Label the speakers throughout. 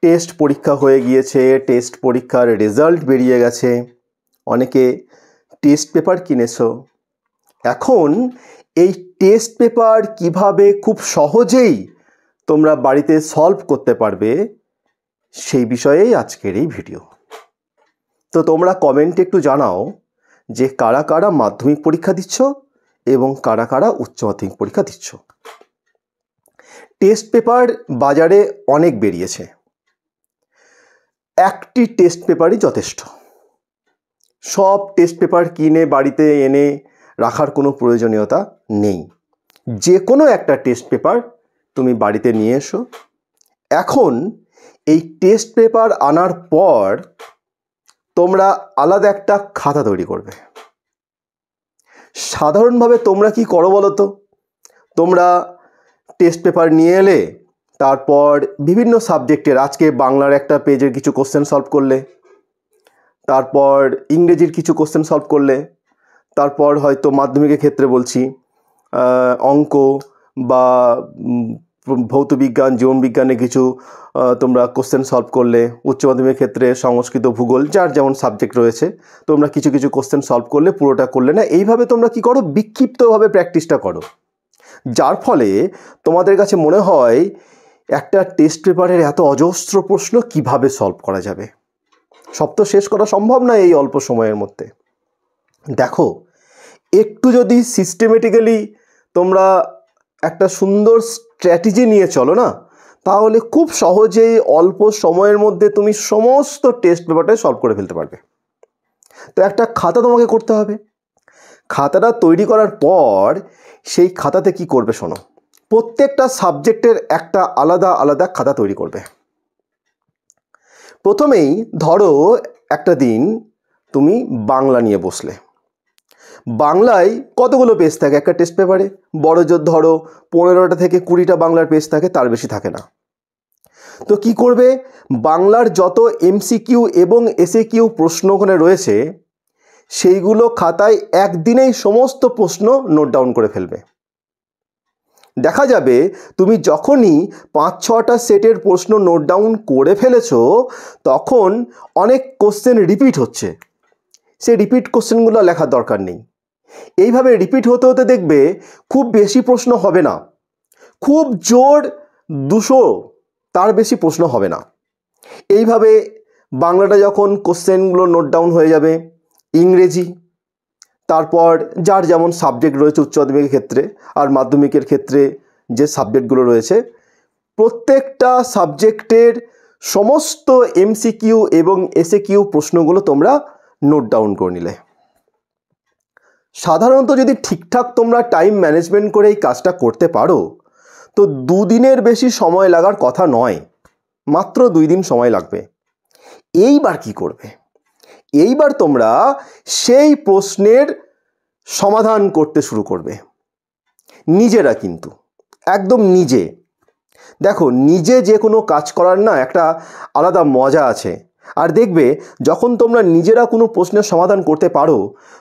Speaker 1: Test পরীক্ষা হয়ে গিয়েছে, টেস্ট পরীক্ষার রেজাল্ট বেরিয়ে গেছে, অনেকে টেস্ট পেপার কিনেছো। এখন এই টেস্ট পেপার কিভাবে খুব সহজেই তোমরা বাড়িতে সলভ করতে পারবে সেই বিষয়েই আজকের এই ভিডিও। তো তোমরা কমেন্টে একটু জানাও যে কারা কারা মাধ্যমিক পরীক্ষা দিচ্ছ এবং কারা কারা উচ্চ মাধ্যমিক পরীক্ষা দিচ্ছ। টেস্ট পেপার বাজারে অনেক বেরিয়েছে, একটি টেস্ট পেপারই যথেষ্ট। সব টেস্ট পেপার কিনে বাড়িতে এনে রাখার কোনো প্রয়োজনীয়তা নেই। যে কোনো একটা টেস্ট পেপার তুমি বাড়িতে নিয়ে এসো। এখন এই টেস্ট পেপার আনার পর তোমরা আলাদা একটা খাতা তৈরি করবে। সাধারণভাবে তোমরা কি করো বলো তো? তোমরা টেস্ট পেপার নিয়ে এলে, তারপর বিভিন্ন সাবজেক্টের, আজকে বাংলার একটা পেজের কিছু কোশ্চেন সলভ করলে, তারপর ইংরেজির কিছু কোশ্চেন সলভ করলে, তারপর হয়তো মাধ্যমিকের ক্ষেত্রে বলছি অঙ্ক বা ভৌতবিজ্ঞান, জীবনবিজ্ঞানে কিছু তোমরা কোশ্চেন সলভ করলে, উচ্চ মাধ্যমিকের ক্ষেত্রে সংস্কৃত, ভূগোল, যার যেমন সাবজেক্ট রয়েছে তোমরা কিছু কিছু কোশ্চেন সলভ করলে, পুরোটা করলে না। এইভাবে তোমরা কি করো, বিক্ষিপ্তভাবে প্র্যাকটিসটা করো, যার ফলে তোমাদের কাছে মনে হয় একটা টেস্ট পেপারের এত অজস্র প্রশ্ন কিভাবে সলভ করা যাবে। সব তো শেষ করা সম্ভব না এই অল্প সময়ের মধ্যে। দেখো, একটু যদি সিস্টেমেটিক্যালি তোমরা একটা সুন্দর স্ট্র্যাটেজি নিয়ে চলো না, তাহলে খুব সহজেই অল্প সময়ের মধ্যে তুমি সমস্ত টেস্ট পেপারটাই সলভ করে ফেলতে পারবে। তো একটা খাতা তোমাকে করতে হবে। খাতাটা তৈরি করার পর সেই খাতাতে কি করবে শোনো, প্রত্যেকটা সাবজেক্টের একটা আলাদা আলাদা খাতা তৈরি করবে। প্রথমেই ধরো একটা দিন তুমি বাংলা নিয়ে বসলে। বাংলায় কতগুলো পেজ থাকে একটা টেস্ট পেপারে? বড় জোর ধরো 15টা থেকে 20টা বাংলার পেজ থাকে, তার বেশি থাকে না। তো কি করবে, বাংলার যত এমসিকিউ এবং এসএকিউ প্রশ্ন ওখানে রয়েছে সেইগুলো খাতায় একদিনেই সমস্ত প্রশ্ন নোট ডাউন করে ফেলবে। দেখা যাবে তুমি যখনই 5-6টা সেটের প্রশ্ন নোট ডাউন করে ফেলেছো, তখন অনেক কোশ্চেন রিপিট হচ্ছে। সেই রিপিট কোশ্চেনগুলো লেখার দরকার নেই। এইভাবে রিপিট হতে হতে দেখবে খুব বেশি প্রশ্ন হবে না, খুব জোর 200 তার বেশি প্রশ্ন হবে না। এইভাবে বাংলাটা যখন কোশ্চেনগুলো নোট ডাউন হয়ে যাবে, ইংরেজি, তারপর যার যেমন সাবজেক্ট রয়েছে উচ্চ মাধ্যমিকের ক্ষেত্রে আর মাধ্যমিকের ক্ষেত্রে যে সাবজেক্টগুলো রয়েছে, প্রত্যেকটা সাবজেক্টের সমস্ত এমসিকিউ এবং এসএকিউ প্রশ্নগুলো তোমরা নোট ডাউন করে নিলে। সাধারণত যদি ঠিকঠাক তোমরা টাইম ম্যানেজমেন্ট করে এই কাজটা করতে পারো, তো 2 দিনের বেশি সময় লাগার কথা নয়, মাত্র 2 দিন সময় লাগবে। এইবার কি করবে, এইবার তোমরা সেই প্রশ্নের সমাধান করতে শুরু করবে নিজেরা, কিন্তু একদম নিজে। দেখো, নিজে যে কোনো কাজ করার না একটা আলাদা মজা আছে। আর দেখবে যখন তোমরা নিজেরা কোনো প্রশ্নের সমাধান করতে পারো,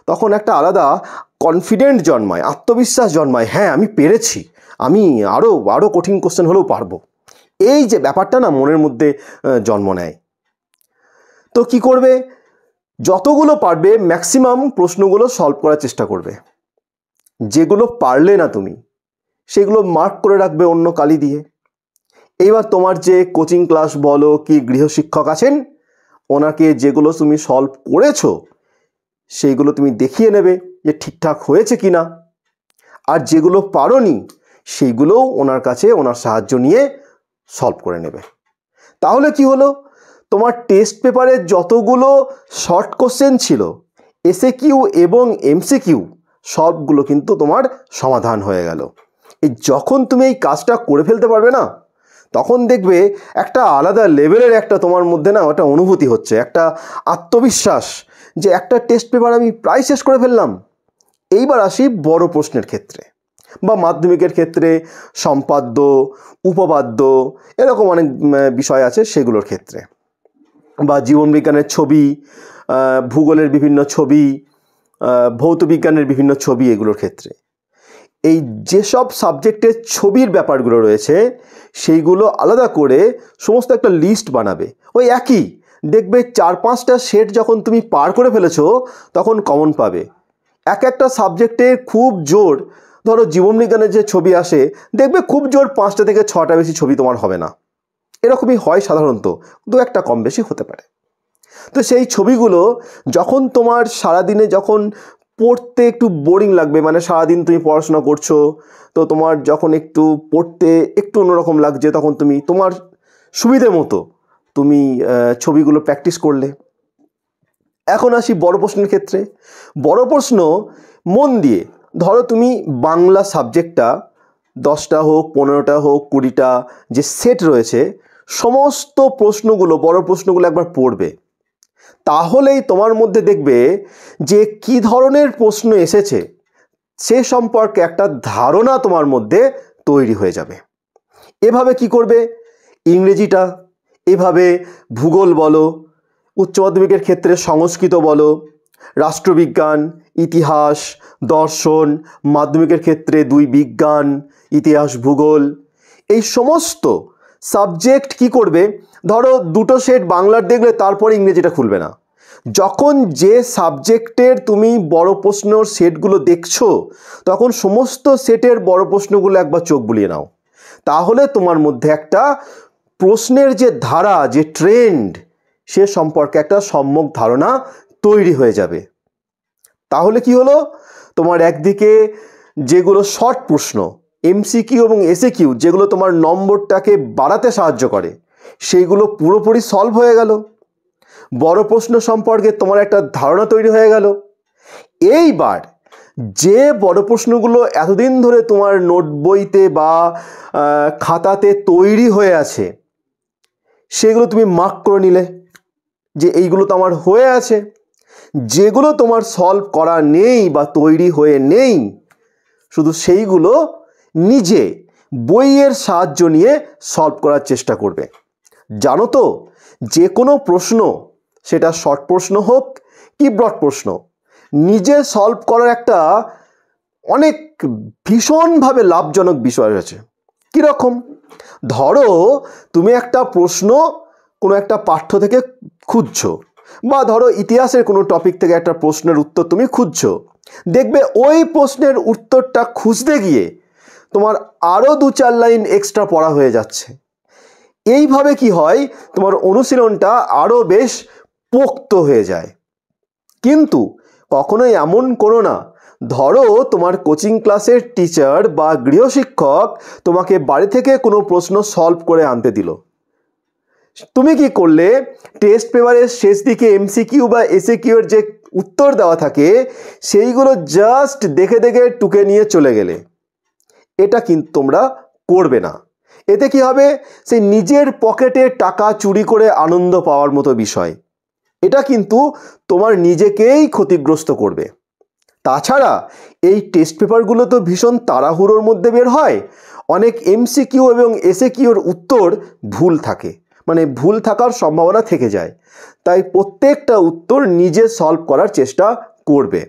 Speaker 1: তখন একটা আলাদা কনফিডেন্ট জন্মায়, আত্মবিশ্বাস জন্মায়। হ্যাঁ, আমি পেরেছি, আমি আরও কঠিন কোশ্চেন হলেও পারবো। এই যে ব্যাপারটা না মনের মধ্যে জন্ম নেয়। তো কি করবে, যতগুলো পারবে ম্যাক্সিমাম প্রশ্নগুলো সলভ করার চেষ্টা করবে। যেগুলো পারলে না তুমি, সেগুলো মার্ক করে রাখবে অন্য কালি দিয়ে। এইবার তোমার যে কোচিং ক্লাস বলো কি গৃহশিক্ষক আছেন, ওনাকে যেগুলো তুমি সলভ করেছো সেইগুলো তুমি দেখিয়ে নেবে যে ঠিকঠাক হয়েছে কি না। আর যেগুলো পারোনি সেইগুলোও ওনার কাছে ওনার সাহায্য নিয়ে সলভ করে নেবে। তাহলে কি হলো, তোমার টেস্ট পেপারে যতগুলো শর্ট কোশ্চেন ছিল, এসএকিউ এবং এমসিকিউ, সবগুলো কিন্তু তোমার সমাধান হয়ে গেল। এই যখন তুমি এই কাজটা করে ফেলতে পারবে না, তখন দেখবে একটা আলাদা লেভেলের একটা তোমার মধ্যে না একটা অনুভূতি হচ্ছে, একটা আত্মবিশ্বাস যে একটা টেস্ট পেপার আমি প্রায় শেষ করে ফেললাম। এইবার আসি বড় প্রশ্নের ক্ষেত্রে বা মাধ্যমিকের ক্ষেত্রে সম্পাদ্য, উপপাদ্য, এরকম অনেক বিষয় আছে সেগুলোর ক্ষেত্রে, বা জীবনবিজ্ঞানের ছবি, ভূগোলের বিভিন্ন ছবি, ভৌতবিজ্ঞানের বিভিন্ন ছবি, এগুলোর ক্ষেত্রে। এই যেসব সাবজেক্টের ছবির ব্যাপারগুলো রয়েছে সেইগুলো আলাদা করে সমস্ত একটা লিস্ট বানাবে। ওই একই দেখবে 4-5টা সেট যখন তুমি পার করে ফেলেছো তখন কমন পাবে। এক একটা সাবজেক্টের খুব জোর, ধরো জীবনবিজ্ঞানের যে ছবি আসে দেখবে খুব জোর 5টা থেকে 6টা বেশি ছবি তোমার হবে না, এরকমই হয় সাধারণত, 2-1টা কম বেশি হতে পারে। তো সেই ছবিগুলো যখন তোমার সারাদিনে যখন পড়তে একটু বোরিং লাগবে, মানে সারাদিন তুমি পড়াশোনা করছো, তো তোমার যখন একটু পড়তে একটু অন্যরকম লাগছে তখন তুমি তোমার সুবিধে মতো তুমি ছবিগুলো প্র্যাকটিস করলে। এখন আসি বড় প্রশ্নের ক্ষেত্রে। বড় প্রশ্ন মন দিয়ে, ধরো তুমি বাংলা সাবজেক্টটা 10টা হোক 15টা হোক 20টা যে সেট রয়েছে সমস্ত প্রশ্নগুলো, বড় প্রশ্নগুলো একবার পড়বে। তাহলেই তোমার মধ্যে দেখবে যে কি ধরনের প্রশ্ন এসেছে সে সম্পর্কে একটা ধারণা তোমার মধ্যে তৈরি হয়ে যাবে। এভাবে কি করবে, ইংরেজিটা, এভাবে ভূগোল বলো, উচ্চ মাধ্যমিকের ক্ষেত্রে সংস্কৃত বলো, রাষ্ট্রবিজ্ঞান, ইতিহাস, দর্শন, মাধ্যমিকের ক্ষেত্রে 2 বিজ্ঞান, ইতিহাস, ভূগোল, এই সমস্ত সাবজেক্ট কি করবে, ধরো 2টো সেট বাংলার দেখলে তারপরে ইংরেজিটা খুলবে না। যখন যে সাবজেক্টের তুমি বড় প্রশ্নর সেটগুলো দেখছো তখন সমস্ত সেটের বড় প্রশ্নগুলো একবার চোখ বুলিয়ে নাও, তাহলে তোমার মধ্যে একটা প্রশ্নের যে ধারা, যে ট্রেন্ড, সে সম্পর্কে একটা সম্যক ধারণা তৈরি হয়ে যাবে। তাহলে কি হলো, তোমার একদিকে যেগুলো শর্ট প্রশ্ন এমসিকিউ এবং এসএকিউ যেগুলো তোমার নম্বরটাকে বাড়াতে সাহায্য করে সেইগুলো পুরোপুরি সলভ হয়ে গেল, বড় প্রশ্ন সম্পর্কে তোমার একটা ধারণা তৈরি হয়ে গেল। এইবার যে বড় প্রশ্নগুলো এতদিন ধরে তোমার নোট বইতে বা খাতাতে তৈরি হয়ে আছে সেগুলো তুমি মার্ক করে নিলে যে এইগুলো তো আমার হয়ে আছে। যেগুলো তোমার সলভ করা নেই বা তৈরি হয়ে নেই শুধু সেইগুলো নিজে বইয়ের সাহায্য নিয়ে সলভ করার চেষ্টা করবে। জানো তো, যে কোনো প্রশ্ন সেটা শর্ট প্রশ্ন হোক কি ব্রড প্রশ্ন, নিজে সলভ করার একটা অনেক ভীষণভাবে লাভজনক বিষয় রয়েছে। কীরকম, ধরো তুমি একটা প্রশ্ন কোনো একটা পাঠ্য থেকে খুঁজছো, বা ধরো ইতিহাসের কোনো টপিক থেকে একটা প্রশ্নের উত্তর তুমি খুঁজছো, দেখবে ওই প্রশ্নের উত্তরটা খুঁজতে গিয়ে তোমার আরও 2-4 লাইন এক্সট্রা পড়া হয়ে যাচ্ছে। এইভাবে কি হয়, তোমার অনুশীলনটা আরও বেশ পোক্ত হয়ে যায়। কিন্তু কখনোই এমন করো না, ধরো তোমার কোচিং ক্লাসের টিচার বা গৃহশিক্ষক তোমাকে বাড়ি থেকে কোনো প্রশ্ন সলভ করে আনতে দিল, তুমি কি করলে, টেস্ট পেপারের শেষ দিকে এমসিকিউ বা এসএকিউ এর যে উত্তর দেওয়া থাকে সেইগুলো জাস্ট দেখে দেখে টুকে নিয়ে চলে গেলে। এটা কিন্তু তোমরা করবে না। এতে কি হবে, সেই নিজের পকেটে টাকা চুরি করে আনন্দ পাওয়ার মতো বিষয়। এটা কিন্তু তোমার নিজেকেই ক্ষতিগ্রস্ত করবে। তাছাড়া এই টেস্ট পেপারগুলো তো ভীষণ তাড়াহুড়োর মধ্যে বের হয়, অনেক এমসিকিউ এবং এসএকিউর উত্তর ভুল থাকে, মানে ভুল থাকার সম্ভাবনা থেকে যায়। তাই প্রত্যেকটা উত্তর নিজে সলভ করার চেষ্টা করবে।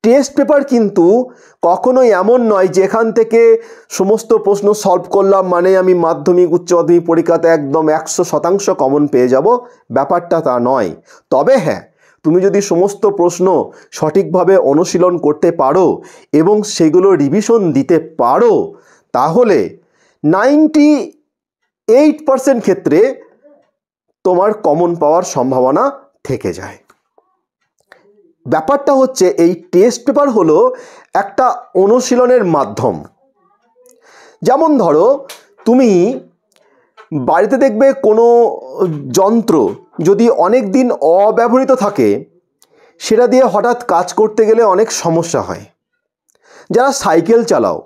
Speaker 1: টেস্ট পেপার কিন্তু কখনোই এমন নয় যে এখান থেকে সমস্ত প্রশ্ন সলভ করলাম মানে আমি মাধ্যমিক উচ্চ মাধ্যমিক পরীক্ষাতে একদম 100% কমন পেয়ে যাব, ব্যাপারটা তা নয়। তবে হ্যাঁ, তুমি যদি সমস্ত প্রশ্ন সঠিকভাবে অনুশীলন করতে পারো এবং সেগুলো রিভিশন দিতে পারো তাহলে 98% ক্ষেত্রে তোমার কমন পাওয়ার সম্ভাবনা থেকে যায়। ব্যাপারটা হচ্ছে এই টেস্ট পেপার হলো একটা অনুশীলনের মাধ্যম। যেমন ধরো তুমি বাড়িতে দেখবে কোনো যন্ত্র যদি অনেক দিন অব্যবহৃত থাকে সেটা দিয়ে হঠাৎ কাজ করতে গেলে অনেক সমস্যা হয়। যারা সাইকেল চালাও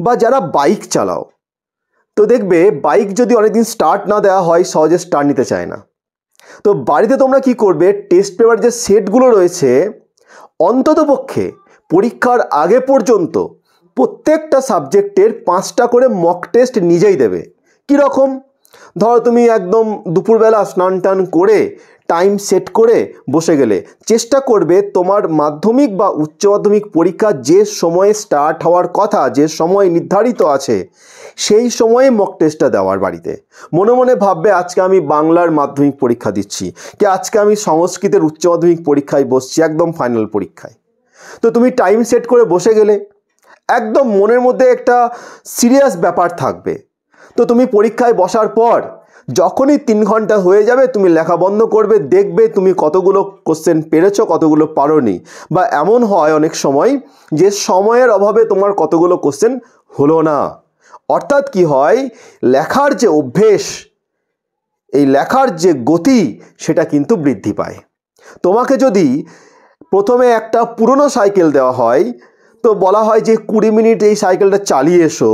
Speaker 1: বা যারা বাইক চালাও, তো দেখবে বাইক যদি অনেকদিন স্টার্ট না দেওয়া হয় সহজে স্টার্ট নিতে চায় না। তো বাড়িতে তোমরা কি করবে, টেস্ট পেপার যে সেটগুলো রয়েছে অন্ততপক্ষে পরীক্ষার আগে পর্যন্ত প্রত্যেকটা সাবজেক্টের 5টা করে মক টেস্ট নিজেই দেবে। কীরকম, ধরো তুমি একদম দুপুরবেলা স্নান টান করে টাইম সেট করে বসে গেলে, চেষ্টা করবে তোমার মাধ্যমিক বা উচ্চ মাধ্যমিক পরীক্ষা যে সময়ে স্টার্ট হওয়ার কথা, যে সময় নির্ধারিত আছে, সেই সময়ে মক টেস্টটা দেওয়ার বাড়িতে। মনে মনে ভাববে আজকে আমি বাংলার মাধ্যমিক পরীক্ষা দিচ্ছি, কি আজকে আমি সংস্কৃতের উচ্চ মাধ্যমিক পরীক্ষায় বসছি, একদম ফাইনাল পরীক্ষায়। তো তুমি টাইম সেট করে বসে গেলে, একদম মনের মধ্যে একটা সিরিয়াস ব্যাপার থাকবে। তো তুমি পরীক্ষায় বসার পর যখনই 3 ঘন্টা হয়ে যাবে, তুমি লেখা বন্ধ করবে, দেখবে তুমি কতগুলো কোশ্চেন পেরেছো, কতগুলো পারোনি। বা এমন হয় অনেক সময় যে সময়ের অভাবে তোমার কতগুলো কোশ্চেন হলো না। অর্থাৎ কি হয়, লেখার যে অভ্যেস, এই লেখার যে গতি, সেটা কিন্তু বৃদ্ধি পায়। তোমাকে যদি প্রথমে একটা পুরনো সাইকেল দেওয়া হয়, তো বলা হয় যে 20 মিনিট এই সাইকেলটা চালিয়ে এসো।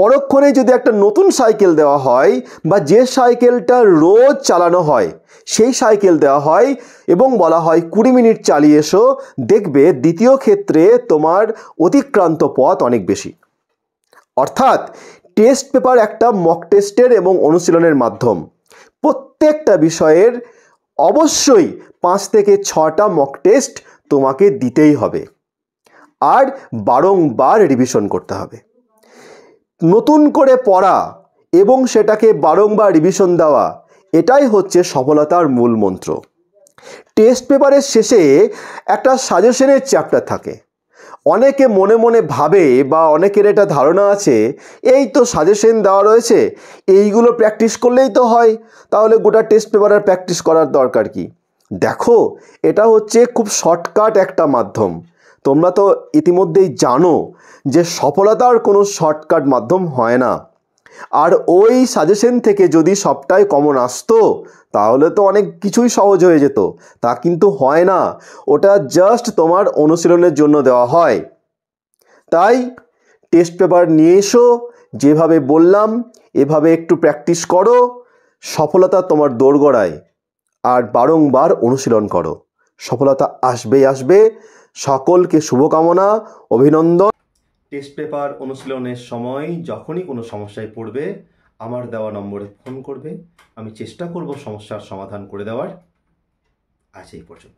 Speaker 1: পরক্ষণে যদি একটা নতুন সাইকেল দেওয়া হয়, বা যে সাইকেলটা রোজ চালানো হয় সেই সাইকেল দেওয়া হয় এবং বলা হয় 20 মিনিট চালিয়ে এসো, দেখবে দ্বিতীয় ক্ষেত্রে তোমার অতিক্রান্ত পথ অনেক বেশি। অর্থাৎ টেস্ট পেপার একটা মক টেস্টের এবং অনুশীলনের মাধ্যম। প্রত্যেকটা বিষয়ের অবশ্যই 5 থেকে 6টা মক টেস্ট তোমাকে দিতেই হবে, আর বারংবার রিভিশন করতে হবে। নতুন করে পড়া এবং সেটাকে বারংবার রিভিশন দেওয়া, এটাই হচ্ছে সফলতার মূল মন্ত্র। টেস্ট পেপারের শেষে একটা সাজেশনের চ্যাপ্টার থাকে। অনেকে মনে মনে ভাবে, বা অনেকের এটা ধারণা আছে, এই তো সাজেশন দেওয়া রয়েছে, এইগুলো প্র্যাকটিস করলেই তো হয়, তাহলে গোটা টেস্ট পেপারের প্র্যাকটিস করার দরকার কি? দেখো, এটা হচ্ছে খুব শর্টকাট একটা মাধ্যম। তোমরা তো ইতিমধ্যেই জানো যে সফলতার কোনো শর্টকাট মাধ্যম হয় না। আর ওই সাজেশন থেকে যদি সবটাই কমন আসতো, তাহলে তো অনেক কিছুই সহজ হয়ে যেত। তা কিন্তু হয় না, ওটা জাস্ট তোমার অনুশীলনের জন্য দেওয়া হয়। তাই টেস্ট পেপার নিয়ে এসো, যেভাবে বললাম এভাবে একটু প্র্যাকটিস করো, সফলতা তোমার দোরগোড়ায়। আর বারংবার অনুশীলন করো, সফলতা আসবেই আসবে। সকলকে শুভকামনা, অভিনন্দন। টেস্ট পেপার অনুশীলনের সময় যখনই কোনো সমস্যায় পড়বে, আমার দেওয়া নম্বরে ফোন করবে। আমি চেষ্টা করব সমস্যার সমাধান করে দেওয়ার। আজ এই পর্যন্ত।